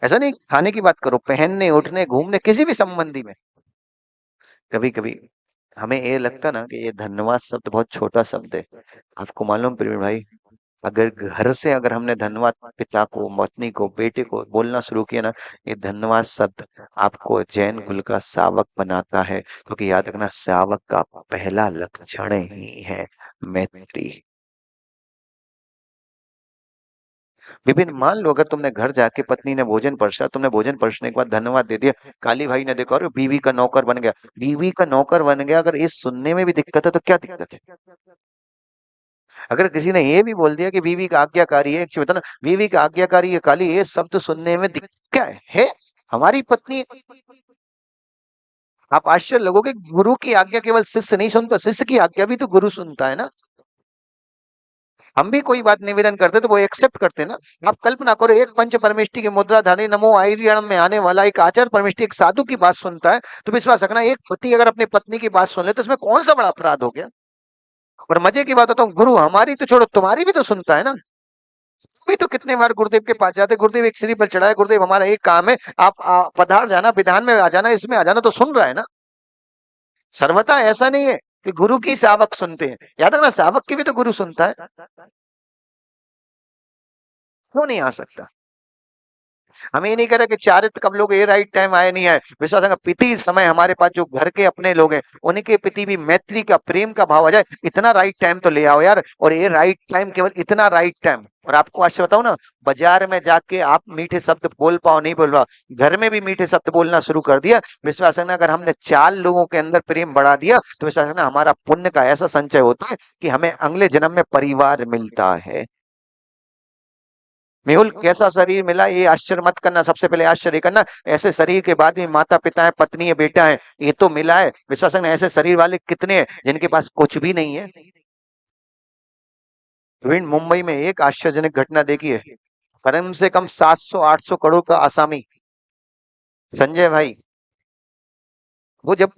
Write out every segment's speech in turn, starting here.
ऐसा नहीं खाने की बात करो, पहनने उठने घूमने किसी भी संबंधी में कभी कभी हमें ये लगता ना कि ये धन्यवाद शब्द बहुत छोटा शब्द है। आपको मालूम प्रवीण भाई, अगर घर से अगर हमने धन्यवाद पिता को, पत्नी को, बेटे को बोलना शुरू किया ना, ये धन्यवाद शब्द आपको जैन कुल का शावक बनाता है। क्योंकि याद रखना, शावक का पहला लक्षण ही है मैत्री। विपिन, मान लो अगर तुमने घर जाके पत्नी ने भोजन परसा, तुमने भोजन परसने के बाद धन्यवाद दे दिया, काली भाई ने देखा, अरे बीवी का नौकर बन गया, बीवी का नौकर बन गया, अगर ये सुनने में भी दिक्कत है तो क्या दिक्कत है? अगर किसी ने ये भी बोल दिया कि बीवी का आज्ञाकारी है, एक चीज बता ना, बीवी का आज्ञाकारी है काली, ये शब्द सुनने में दिक्कत क्या है? हमारी पत्नी, आप आश्चर्य लगोगे, गुरु की आज्ञा केवल शिष्य नहीं सुनता, शिष्य की आज्ञा भी तो गुरु सुनता है ना। हम भी कोई बात निवेदन करते तो वो एक्सेप्ट करते ना। आप कल्पना करो, एक पंच परमेष्टि की मुद्रा धारी नमो आयरियम में आने वाला एक आचार्य परमेष्टि एक साधु की बात सुनता है, तो विश्वास रखना, एक पति अगर अपनी पत्नी की बात सुन ले तो इसमें कौन सा बड़ा अपराध हो गया? और मजे की बात होता हूँ, गुरु हमारी तो छोड़ो, तुम्हारी भी तो सुनता है ना। भी तो कितने बार गुरुदेव के पास जाते, गुरुदेव एक सीढ़ी पर चढ़ाए, गुरुदेव हमारा एक काम है, आप पधार जाना, विधान में आ जाना, इसमें आ जाना, तो सुन रहा है ना। सर्वथा ऐसा नहीं है कि गुरु की सावक सुनते हैं, याद रखना, सावक की भी तो गुरु सुनता है। क्यों नहीं आ सकता? हम ये नहीं कह रहे कि चारित्र कब लोग ये राइट टाइम आए नहीं आए, विश्वास रखना, पिति समय हमारे पास जो घर के अपने लोग हैं, उनके प्रति भी मैत्री का, प्रेम का भाव आ जाए, इतना राइट टाइम तो ले आओ यार। और ये राइट टाइम, केवल इतना राइट टाइम। और आपको आज से बताऊं ना, बाजार में जाके आप मीठे शब्द बोल पाओ नहीं बोल पाओ, घर में भी मीठे शब्द बोलना शुरू कर दिया, विश्वास रखना, अगर हमने 4 लोगों के अंदर प्रेम बढ़ा दिया, तो विश्वास रखना, हमारा पुण्य का ऐसा संचय होता है कि हमें अगले जन्म में परिवार मिलता है। मेहुल, कैसा शरीर मिला ये आश्चर्य मत करना, सबसे पहले आश्चर्य करना, ऐसे शरीर के बाद भी माता पिता है, पत्नी है, बेटा है, ये तो मिला है। विश्वास रखना, ऐसे शरीर वाले कितने हैं जिनके पास कुछ भी नहीं है। प्रवीण, मुंबई में एक आश्चर्यजनक घटना देखी है। कम से कम 700-800 करोड़ का आसामी संजय भाई, वो जब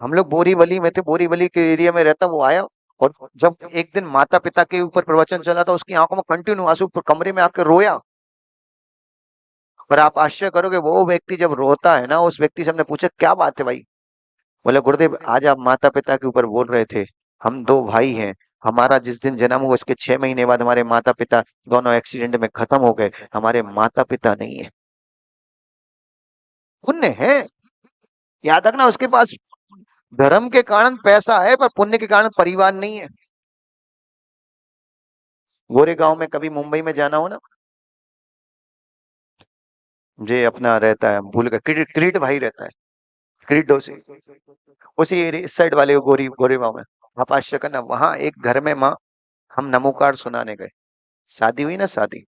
हम लोग बोरीवली में थे, बोरीवली के एरिया में रहता, वो आया, और जब एक दिन माता पिता के ऊपर प्रवचन चला था, उसकी आंखों में कंटिन्यू आंसू, कमरे में आकर रोया। पर आप आश्चर्य करोगे, वो व्यक्ति जब रोता है ना, उस व्यक्ति से हमने पूछा क्या बात है भाई, बोले गुरुदेव, आज आप माता पिता के ऊपर बोल रहे थे, हम 2 भाई हैं, हमारा जिस दिन जन्म हुआ उसके 6 महीने बाद हमारे माता पिता दोनों एक्सीडेंट में खत्म हो गए, हमारे माता पिता नहीं है। पुण्य है, याद रखना, उसके पास धर्म के कारण पैसा है, पर पुण्य के कारण परिवार नहीं है। गोरे गांव में कभी मुंबई में जाना हो ना, जे अपना रहता है, भूल गया, क्रीट क्रीट भाई रहता है, क्रीट डोसी, उसी इस साइड वाले गोरी गोरे गांव में। आप आश्चर्य करना, वहां एक घर में माँ, हम नमोकार सुनाने गए, शादी हुई ना, शादी,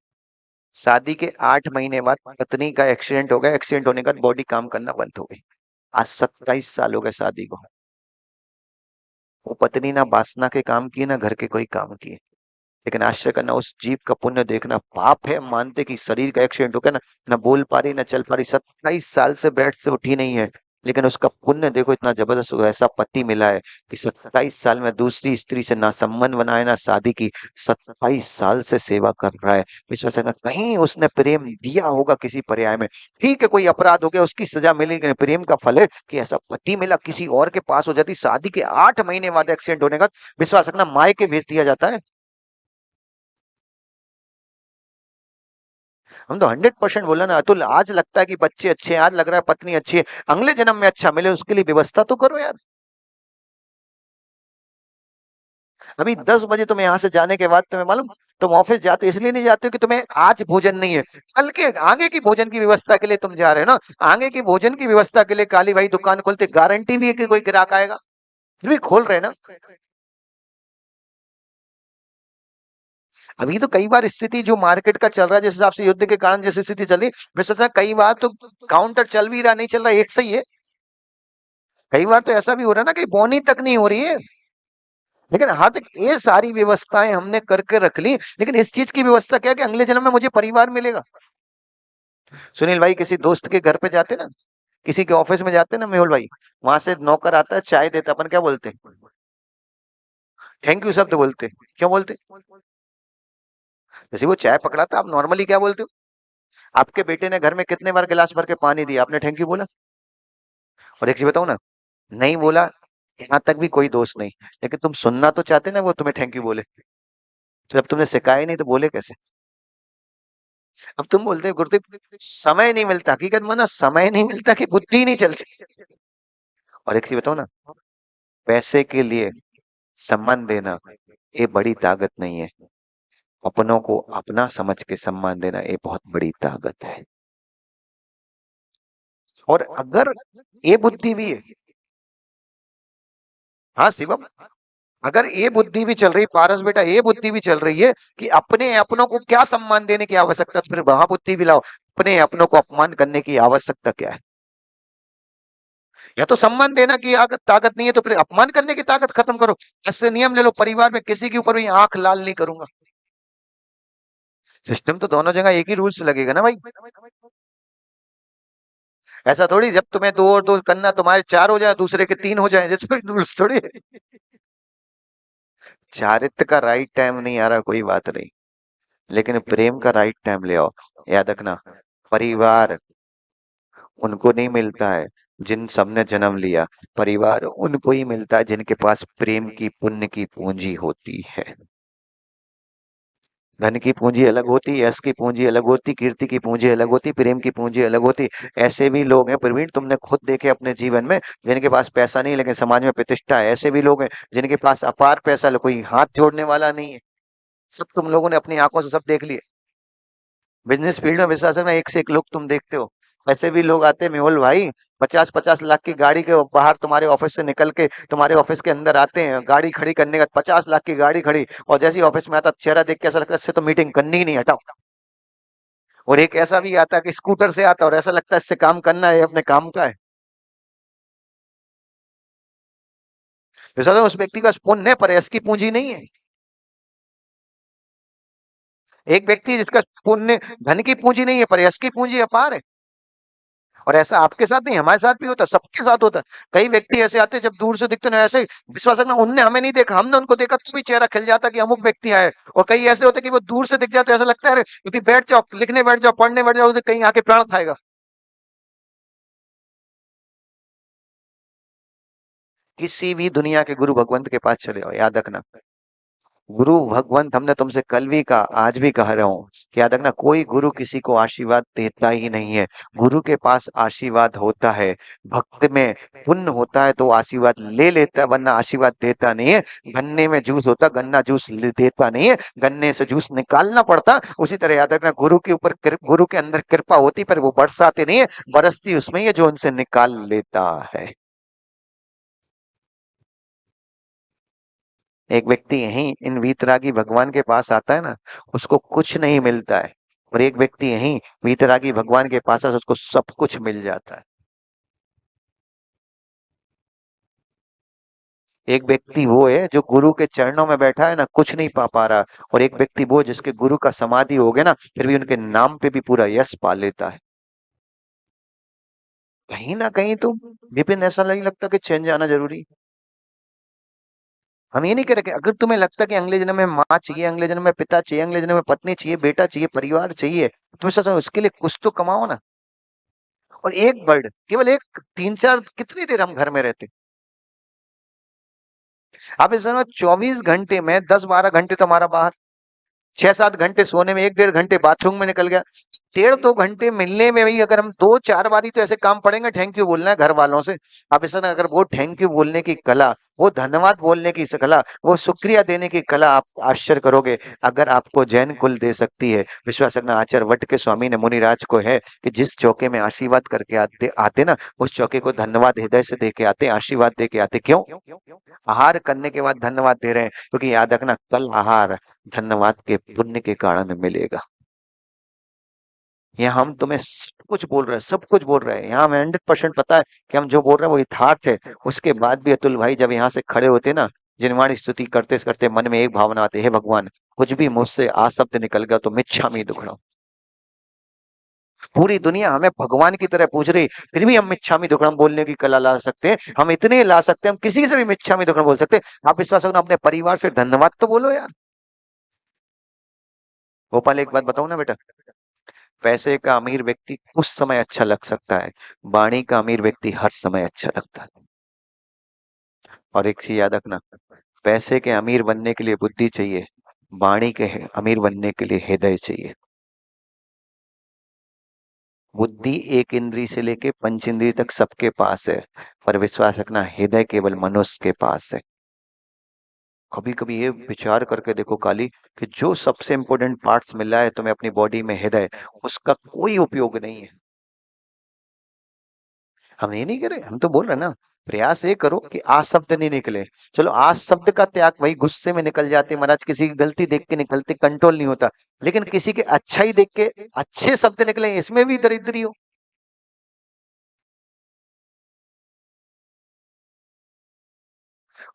शादी के 8 महीने बाद पत्नी का एक्सीडेंट हो गया, एक्सीडेंट होने के बाद बॉडी काम करना बंद हो गई। आज 27 साल हो गए शादी को। वो पत्नी ना वासना के काम की ना घर के कोई काम किए। लेकिन आश्चर्य करना, उस जीव का पुण्य देखना, पाप है मानते कि शरीर का एक्सीडेंट हो गया ना, ना बोल पा रही ना चल पा रही, 27 साल से बेड से उठी नहीं है, लेकिन उसका पुण्य देखो, इतना जबरदस्त हुआ, ऐसा पति मिला है कि 27 साल में दूसरी स्त्री से ना संबंध बनाए ना शादी की, 27 साल से सेवा कर रहा है। विश्वास है ना, कहीं उसने प्रेम दिया होगा किसी पर्याय में। ठीक है, कोई अपराध हो गया, उसकी सजा मिली, लेकिन प्रेम का फल है कि ऐसा पति मिला, किसी और के पास हो जाती, शादी के 8 महीने बाद एक्सीडेंट होने का, विश्वास रखना, मायके भेज दिया जाता है। हम तो 100% बोला ना अतुल, आज लगता है कि बच्चे अच्छे हैं, आज लग रहा है पत्नी अच्छी है, अगले जन्म में अच्छा मिले उसके लिए व्यवस्था तो करो यार। अभी 10 बजे तुम्हें यहाँ से जाने के बाद, तुम्हें मालूम, तुम ऑफिस जाते इसलिए नहीं जाते हो कि तुम्हें आज भोजन नहीं है, कल के आगे की भोजन की व्यवस्था के लिए तुम जा रहे हो ना। आगे की भोजन की व्यवस्था के लिए काली भाई दुकान खोलते, गारंटी भी है कि कोई ग्राहक आएगा, फिर भी खोल रहे हैं ना। अभी तो कई बार स्थिति जो मार्केट का चल रहा है, जिस हिसाब से युद्ध के कारण जैसी स्थिति चल रही है, विश्वास है, कई बार तो काउंटर चल भी रहा नहीं चल रहा एक सही है। कई बार तो ऐसा भी हो रहा है ना कि बोनी तक नहीं हो रही है। लेकिन हाँ तक ये सारी व्यवस्थाएं हमने करके रख ली, लेकिन इस चीज की व्यवस्था क्या है कि अगले जन्म में मुझे परिवार मिलेगा। सुनील भाई, किसी दोस्त के घर पे जाते ना, किसी के ऑफिस में जाते ना मेहुल भाई, वहां से नौकर आता है, चाय देता, अपन क्या बोलते? थैंक यू शब्द बोलते। क्यों बोलते? जैसे वो चाय पकड़ाता, आप नॉर्मली क्या बोलते हो? आपके बेटे ने घर में कितने बार गिलास भर के पानी दिया, आपने थैंक यू बोला? और एक चीज बताऊं ना, नहीं बोला, यहाँ तक भी कोई दोष नहीं, लेकिन तुम सुनना तो चाहते ना वो तुम्हें थैंक यू बोले, तो जब तुमने सिखाया ही नहीं तो बोले कैसे? अब तुम बोलते हो गुरुदेव समय नहीं मिलता, हकीकत माना समय नहीं मिलता कि बुद्धि ही नहीं चलती। और एक चीज बताओ ना, पैसे के लिए सम्मान देना ये बड़ी ताकत नहीं है, अपनों को अपना समझ के सम्मान देना ये बहुत बड़ी ताकत है। और अगर ये बुद्धि भी है, हाँ शिवम, अगर ये बुद्धि भी चल रही पारस बेटा, ये बुद्धि भी चल रही है कि अपने अपनों को क्या सम्मान देने की आवश्यकता, तो फिर वहां बुद्धि भी लाओ, अपने अपनों को अपमान करने की आवश्यकता क्या है? या तो सम्मान देना की ताकत नहीं है तो फिर अपमान करने की ताकत खत्म करो। ऐसे नियम ले लो, परिवार में किसी के ऊपर भी आंख लाल नहीं करूंगा। सिस्टम तो दोनों जगह एक ही रूल्स लगेगा ना भाई। ऐसा थोड़ी जब तुम्हें दो और दो करना तुम्हारे चार हो जाए दूसरे के तीन हो जाए, जैसे कोई रूल्स थोड़ी है। चारित्र का राइट टाइम नहीं आ रहा कोई बात नहीं, लेकिन प्रेम का राइट टाइम ले आओ। याद रखना, परिवार उनको नहीं मिलता है जिन सबने जन्म लिया, परिवार उनको ही मिलता है जिनके पास प्रेम की पुण्य की पूंजी होती है। धन की पूंजी अलग होती, यश की पूंजी अलग होती, कीर्ति की पूंजी अलग होती, प्रेम की पूंजी अलग होती। ऐसे भी लोग हैं प्रवीण, तुमने खुद देखे अपने जीवन में, जिनके पास पैसा नहीं लेकिन समाज में प्रतिष्ठा है। ऐसे भी लोग हैं जिनके पास अपार पैसा कोई हाथ जोड़ने वाला नहीं है। सब तुम लोगों ने अपनी आंखों से सब देख लिए। बिजनेस फील्ड में विश्वास रखना, एक से एक लोग तुम देखते हो। ऐसे भी लोग आते हैं मेहुल भाई, 50-50 लाख की गाड़ी के बाहर तुम्हारे ऑफिस से निकल के तुम्हारे ऑफिस के अंदर आते हैं, गाड़ी खड़ी करने का 50 लाख की गाड़ी खड़ी, और जैसे ही ऑफिस में आता चेहरा देख के ऐसा लगता है इससे तो मीटिंग करनी ही नहीं, हटाओ। और एक ऐसा भी आता है कि स्कूटर से आता है और ऐसा लगता है इससे काम करना है, अपने काम का है। विश्वास करो, उस व्यक्ति का पुण्य है पर इसकी पूंजी नहीं है। एक व्यक्ति है जिसका पुण्य धन की पूंजी नहीं है पर यश की पूंजी अपार है। और ऐसा आपके साथ नहीं, हमारे साथ भी होता है, सबके साथ होता है। कई व्यक्ति ऐसे आते हैं जब दूर से दिखते ना ऐसे, विश्वास रखना उनने हमें नहीं देखा, हमने उनको देखा तो भी चेहरा खिल जाता कि अमुक व्यक्ति आए। और कई ऐसे होते कि वो दूर से दिख जाते, ऐसा लगता है अरे अभी बैठ जाओ, लिखने बैठ जाओ, पढ़ने बैठ जाओ, कहीं आके प्राण खाएगा। किसी भी दुनिया के गुरु भगवंत के पास चले आओ, याद रखना, गुरु भगवंत हमने तुमसे कल भी कहा आज भी कह रहा हूं कि याद रखना, कोई गुरु किसी को आशीर्वाद देता ही नहीं है। गुरु के पास आशीर्वाद होता है, भक्त में पुण्य होता है तो आशीर्वाद ले लेता है, वरना आशीर्वाद देता नहीं है। गन्ने में जूस होता, गन्ना जूस देता नहीं है, गन्ने से जूस निकालना पड़ता। उसी तरह याद रखना, गुरु के ऊपर गुरु के अंदर कृपा होती पर वो बरसाते नहीं है, बरसती उसमें ही है जो उनसे निकाल लेता है। एक व्यक्ति यहीं इन वीतरागी भगवान के पास आता है ना, उसको कुछ नहीं मिलता है, और एक व्यक्ति यहीं वीतरागी भगवान के पास आता है, उसको सब कुछ मिल जाता है। एक व्यक्ति वो है जो गुरु के चरणों में बैठा है ना, कुछ नहीं पा पा रहा, और एक व्यक्ति वो जिसके गुरु का समाधि हो गया ना, फिर भी उनके नाम पे भी पूरा यश पा लेता है। कहीं ना कहीं तो विपिन ऐसा नहीं लगता कि चेंज आना जरूरी है? हम ये नहीं कह रहे कि अगर तुम्हें लगता है कि अगले जन्म में माँ चाहिए, अगले जन्म में पिता चाहिए, अगले जन्म में पत्नी चाहिए, बेटा चाहिए, परिवार चाहिए, तुम्हें सच में उसके लिए कुछ तो कमाओ ना। और एक बर्ड, केवल एक, तीन चार कितनी देर हम घर में रहते? आप इस समय 24 घंटे में 10-12 घंटे तो हमारा बाहर, 6-7 घंटे सोने में, 1-1.5 घंटे बाथरूम में निकल गया। 1.5-2 घंटे मिलने में भी अगर हम 2-4 बारी तो ऐसे काम पड़ेंगे थैंक यू बोलना है घर वालों से। आप इस समय अगर वो थैंक यू बोलने की कला, वो धन्यवाद बोलने की कला, वो शुक्रिया देने की कला, आप आश्चर्य करोगे। अगर आपको जैन कुल दे सकती है, विश्वास रखना, आचार्य वट के स्वामी ने मुनिराज को है कि जिस चौके में आशीर्वाद करके आते आते ना, उस चौके को धन्यवाद हृदय से दे के आते, आशीर्वाद दे के आते। क्यों? आहार करने के बाद धन्यवाद दे रहे हैं, क्योंकि याद रखना कल आहार धन्यवाद के पुण्य के कारण मिलेगा। यहाँ हम तुम्हें सब कुछ बोल रहे हैं, सब कुछ बोल रहे हैं, यहाँ हमें 100% पता है कि हम जो बोल रहे हैं वो यथार्थ है। उसके बाद भी अतुल भाई जब यहाँ से खड़े होते ना, जिनवाणी स्तुति करते करते मन में एक भावना आती है, हे भगवान कुछ भी मुझसे आशब्द निकल गया तो मिच्छामि दुक्कड़म। पूरी दुनिया हमें भगवान की तरह पूछ रही, फिर भी हम मिच्छामि दुक्कड़म बोलने की कला ला सकते हैं। हम इतने ला सकते हैं, हम किसी से भी मिच्छामि दुक्कड़म बोल सकते हैं। आप विश्वास करो, अपने परिवार से धन्यवाद तो बोलो यार। गोपाल एक बात बताऊं ना बेटा, पैसे का अमीर व्यक्ति उस समय अच्छा लग सकता है, वाणी का अमीर व्यक्ति हर समय अच्छा लगता है। और एक चीज याद रखना, पैसे के अमीर बनने के लिए बुद्धि चाहिए, वाणी के अमीर बनने के लिए हृदय चाहिए। बुद्धि एक इंद्री से लेके पंच इंद्री तक सबके पास है, पर विश्वास रखना हृदय केवल मनुष्य के पास है। कभी कभी ये विचार करके देखो काली, कि जो सबसे इंपॉर्टेंट पार्ट्स मिल रहा है तुम्हें अपनी बॉडी में, हृदय, उसका कोई उपयोग नहीं है। हम ये नहीं कह रहे, हम तो बोल रहे हैं ना, प्रयास ये करो कि आज शब्द नहीं निकले। चलो आज शब्द का त्याग, वही गुस्से में निकल जाते महाराज, किसी की गलती देख के निकलते, कंट्रोल नहीं होता। लेकिन किसी के अच्छा ही देख के अच्छे शब्द निकले, इसमें भी दरिद्री हो।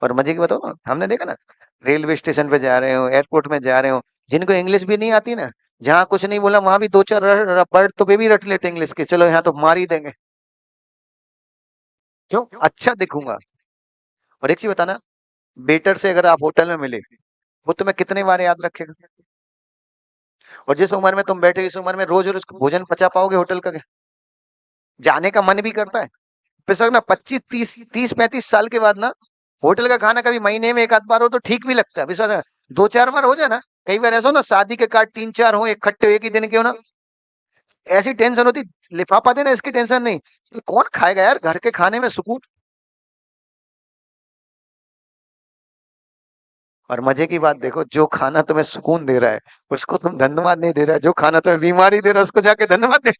और मजे की बताओ ना, हमने देखा ना, रेलवे स्टेशन पे जा रहे हो, एयरपोर्ट में जा रहे हो, जिनको इंग्लिश भी नहीं आती ना, जहाँ कुछ नहीं बोला वहां भी दो चार वर्ड तो वे भी रट लेते इंग्लिश के, चलो यहाँ तो मार ही देंगे। क्यों? अच्छा दिखूंगा। और एक चीज बताना, बेटर से अगर आप होटल में मिले, वो तुम्हें कितने बार याद रखेगा? और जिस उम्र में तुम बैठे, इस उम्र में रोज रोज भोजन पचा पाओगे होटल का? जाने का मन भी करता है। फिर सर ना 25 30 35 साल के बाद ना, होटल का खाना कभी महीने में एक आध बार हो तो ठीक भी लगता है, विश्वास है। दो चार बार हो जाए ना, कई बार ऐसा हो ना, शादी के कार्ड तीन चार हो इकट्ठे एक ही दिन के हो ना, ऐसी टेंशन होती, लिफाफा देना इसकी टेंशन नहीं, तो कौन खाएगा यार घर के खाने में सुकून। और मजे की बात देखो, जो खाना तुम्हें सुकून दे रहा है उसको तुम धन्यवाद नहीं दे रहा है, जो खाना तुम्हें बीमारी दे रहा है उसको जाके धन्यवाद दे।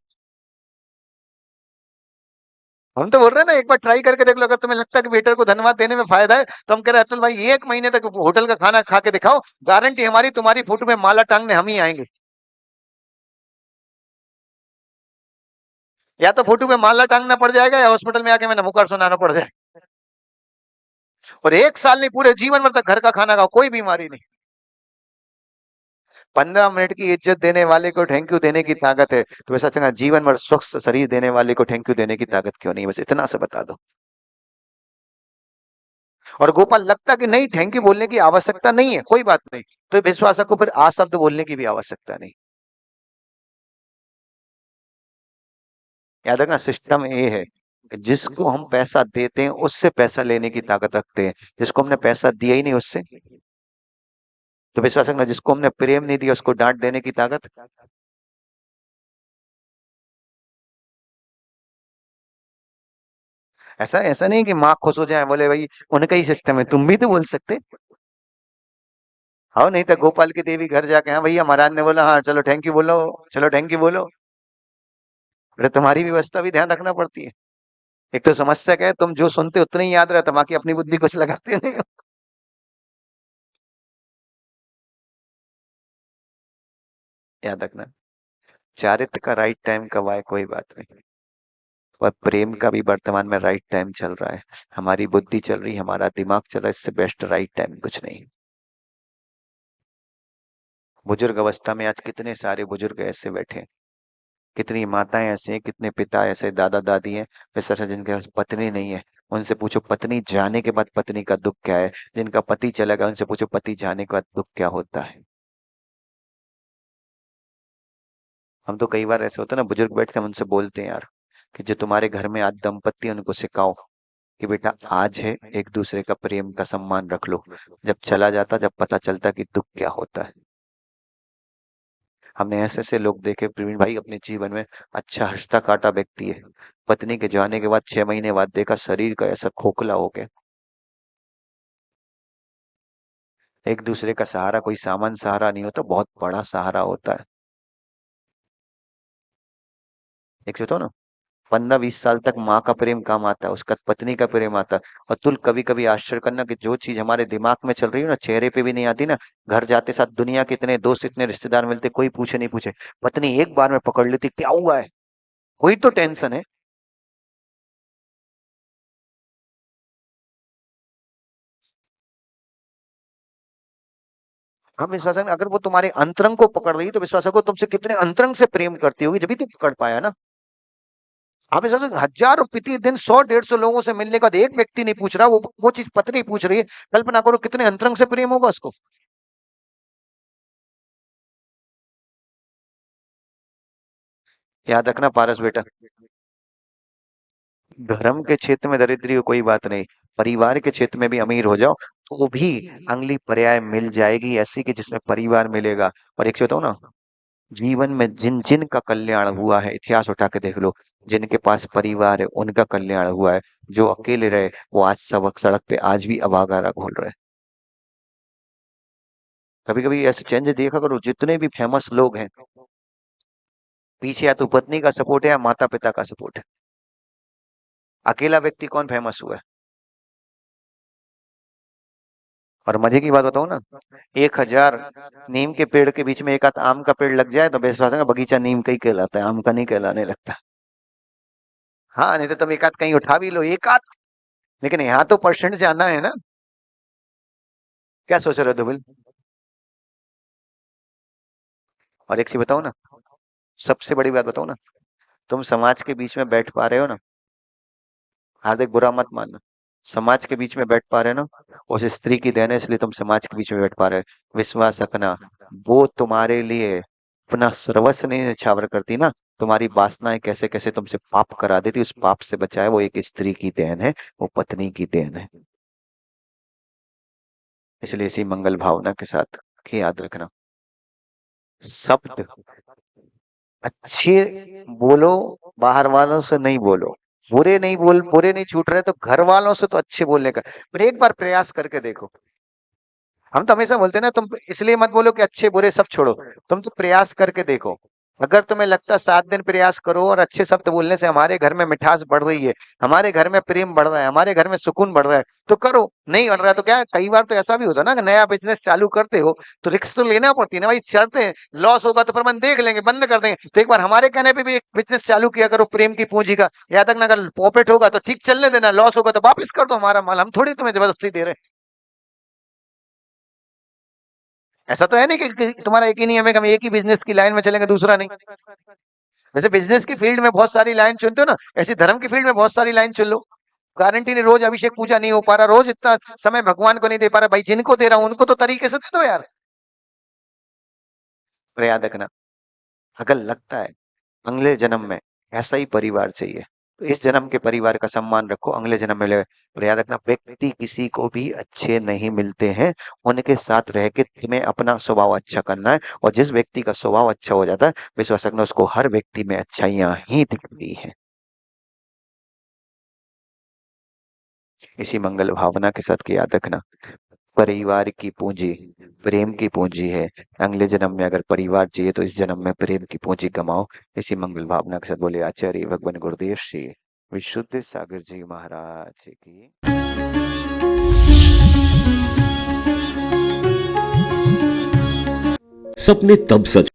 हम तो बोल रहे हैं ना, एक बार ट्राई करके देख लो, अगर तुम्हें लगता है कि वेटर को धन्यवाद देने में फायदा है, तो हम कह रहे हैं अतुल भाई एक महीने तक होटल का खाना खा के दिखाओ, गारंटी हमारी तुम्हारी फोटो में माला टांगने हम ही आएंगे। या तो फोटो में माला टांगना पड़ जाएगा, या हॉस्पिटल में आके मैंने मुकर सुनाना पड़ जाए। और एक साल नहीं, पूरे जीवन भर तक घर का खाना खाओ, कोई बीमारी नहीं। 15 मिनट की इज्जत देने वाले को थैंक यू देने की ताकत है, तो वैसा संगा जीवन भर स्वस्थ शरीर देने वाले को थैंक यू देने की ताकत क्यों नहीं? बस इतना सा बता दो। और गोपाल लगता कि नहीं, थैंक यू बोलने की आवश्यकता नहीं है, कोई बात नहीं, तो विश्वास को फिर आ शब्द बोलने की भी आवश्यकता नहीं। याद रखना, सिस्टम ये है कि जिसको हम पैसा देते हैं उससे पैसा लेने की ताकत रखते हैं, जिसको हमने पैसा दिया ही नहीं उससे, तो विश्वास रखना, जिसको हमने प्रेम नहीं दिया उसको डांट देने की ताकत। ऐसा ऐसा नहीं कि माँ खुश हो जाए, बोले भाई उनका ही सिस्टम है, तुम भी तो बोल सकते। हाँ, नहीं तो गोपाल की देवी घर जाके, हाँ भैया महाराज ने बोला, हाँ चलो थैंक यू बोलो, चलो थैंक यू बोलो। अरे तुम्हारी व्यवस्था भी ध्यान रखना पड़ती है। एक तो समस्या क्या है, तुम जो सुनते हो उतना ही याद रहता, बाकी अपनी बुद्धि कुछ लगाते नहीं हो। याद रखना, चारित्र का राइट टाइम कब आए कोई बात नहीं, और प्रेम का भी वर्तमान में राइट टाइम चल रहा है। हमारी बुद्धि चल रही, हमारा दिमाग चल रहा है, इससे बेस्ट राइट टाइम कुछ नहीं। बुजुर्ग अवस्था में आज कितने सारे बुजुर्ग ऐसे बैठे हैं, कितनी माताएं ऐसे हैं, कितने पिता ऐसे, दादा दादी हैं, विशेष जिनके पास पत्नी नहीं है, उनसे पूछो पत्नी जाने के बाद पत्नी का दुख क्या है। जिनका पति चला गया उनसे पूछो पति जाने के बाद दुख क्या होता है। हम तो कई बार ऐसे होता है ना, बुजुर्ग बैठते हैं, हम उनसे बोलते हैं यार, कि जो तुम्हारे घर में आज दंपत्ति है उनको सिखाओ कि बेटा आज है, एक दूसरे का प्रेम का सम्मान रख लो, जब चला जाता जब पता चलता कि दुख क्या होता है। हमने ऐसे ऐसे लोग देखे प्रवीण भाई अपने जीवन में, अच्छा हंसता काटा व्यक्ति है, पत्नी के जाने के बाद 6 महीने बाद देखा शरीर का ऐसा खोखला हो गया। एक दूसरे का सहारा कोई सामान सहारा नहीं होता, बहुत बड़ा सहारा होता है। एक सोचो ना, 15 20 साल तक माँ का प्रेम काम आता है, उसका पत्नी का प्रेम आता है। और तुल कभी कभी आश्चर्य करना कि जो चीज हमारे दिमाग में चल रही है ना, चेहरे पे भी नहीं आती ना, घर जाते साथ दुनिया के इतने दोस्त इतने रिश्तेदार मिलते, कोई पूछे नहीं पूछे, पत्नी एक बार में पकड़ लेती, क्या हुआ है, कोई तो टेंशन है। हम विश्वास है, अगर वो तुम्हारे अंतरंग को पकड़ रही है, तो विश्वास को तुमसे कितने अंतरंग से प्रेम करती होगी, जब भी तो पकड़ पाया ना। आप विश्वास करो, हजारों प्रतिदिन 100 150 लोगों से मिलने के बाद एक व्यक्ति नहीं पूछ रहा, वो चीज पत्नी पूछ रही है, कल्पना करो कितने अंतरंग से प्रेम होगा उसको। याद रखना पारस बेटा, धर्म के क्षेत्र में दरिद्री हो कोई बात नहीं, परिवार के क्षेत्र में भी अमीर हो जाओ तो भी अगली पर्याय मिल जाएगी ऐसी कि जिसमें परिवार मिलेगा। और एक चीज बताऊं ना, जीवन में जिन जिन का कल्याण हुआ है इतिहास उठा के देख लो, जिनके पास परिवार है उनका कल्याण हुआ है। जो अकेले रहे वो आज सबक सड़क पे आज भी अवागारा घोल रहे हैं। कभी कभी ऐसे चेंज देखा करो, जितने भी फेमस लोग हैं पीछे या तो पत्नी का सपोर्ट है या माता पिता का सपोर्ट है। अकेला व्यक्ति कौन फेमस हुआ है? और मजे की बात बताऊं ना, 1,000 नीम के पेड़ के बीच में एक आध आम का पेड़ लग जाए तो विश्वास है बगीचा नीम का ही कहलाता है, आम का नहीं कहलाने लगता। हाँ, नहीं तो तुम एक आध कहीं उठा भी लो एक आध, लेकिन यहाँ तो परसेंट जाना है ना। क्या सोच रहे हो दुबिल? और एक चीज बताओ ना, सबसे बड़ी बात बताओ ना, तुम समाज के बीच में बैठ पा रहे हो ना, हार्दिक बुरा मत मानना, समाज के बीच में बैठ पा रहे हो ना, उस स्त्री की देन है इसलिए तुम समाज के बीच में बैठ पा रहे हो। विश्वास रखना, वो तुम्हारे लिए अपना सर्वस्व नहीं न्यौछावर करती ना, तुम्हारी वासनाएं कैसे कैसे तुमसे पाप करा देती, उस पाप से बचाए वो एक स्त्री की देन है, वो पत्नी की देन है। इसलिए इसी मंगल भावना के साथ कि याद रखना, शब्द अच्छे बोलो, बाहर वालों से नहीं बोलो। बुरे नहीं छूट रहे तो घर वालों से तो अच्छे बोलने का, पर एक बार प्रयास करके देखो। हम तो हमेशा बोलते हैं ना, तुम इसलिए मत बोलो कि अच्छे बुरे सब छोड़ो, तुम तो प्रयास करके देखो। अगर तुम्हें लगता है 7 दिन प्रयास करो और अच्छे शब्द बोलने से हमारे घर में मिठास बढ़ रही है, हमारे घर में प्रेम बढ़ रहा है, हमारे घर में सुकून बढ़ रहा है, तो करो। नहीं बढ़ रहा है तो क्या है? कई बार तो ऐसा भी होता है ना कि नया बिजनेस चालू करते हो तो रिस्क तो लेना पड़ती है ना भाई, चलते हैं, लॉस होगा तो फिर देख लेंगे, बंद कर देंगे। तो एक बार हमारे कहने पे भी एक बिजनेस चालू किया करो प्रेम की पूंजी का, याद रखना अगर प्रॉफिट होगा तो ठीक चलने देना, लॉस होगा तो वापस कर दो हमारा माल, हम थोड़ी तुम्हें जबरदस्ती दे रहे हैं। ऐसा तो है नहीं कि तुम्हारा एक ही नियम है कि हम एक ही बिजनेस की लाइन में चलेंगे दूसरा नहीं। वैसे बिजनेस की फील्ड में बहुत सारी लाइन चुनते हो ना, ऐसी धर्म की फील्ड में बहुत सारी लाइन चुन लो। गारंटी नहीं रोज अभिषेक पूजा नहीं हो पा रहा, रोज इतना समय भगवान को नहीं दे पा रहा, भाई जिनको दे रहा हूं उनको तो तरीके से दे दो यार। पर याद रखना, अगर लगता है अगले जन्म में ऐसा ही परिवार चाहिए तो इस जन्म के परिवार का सम्मान रखो, अगले जन्म में ले। और याद रखना, व्यक्ति किसी को भी अच्छे नहीं मिलते हैं, उनके साथ रह के तुम्हें अपना स्वभाव अच्छा करना है, और जिस व्यक्ति का स्वभाव अच्छा हो जाता है विश्वास रखना उसको हर व्यक्ति में अच्छाइयां ही दिखती हैं। इसी मंगल भावना के साथ के याद रखना, परिवार की पूंजी प्रेम की पूंजी है, अगले जन्म में अगर परिवार चाहिए तो इस जन्म में प्रेम की पूंजी कमाओ। इसी मंगल भावना के साथ बोले आचार्य भगवान गुरुदेव श्री विशुद्ध सागर जी महाराज की। सपने तब सच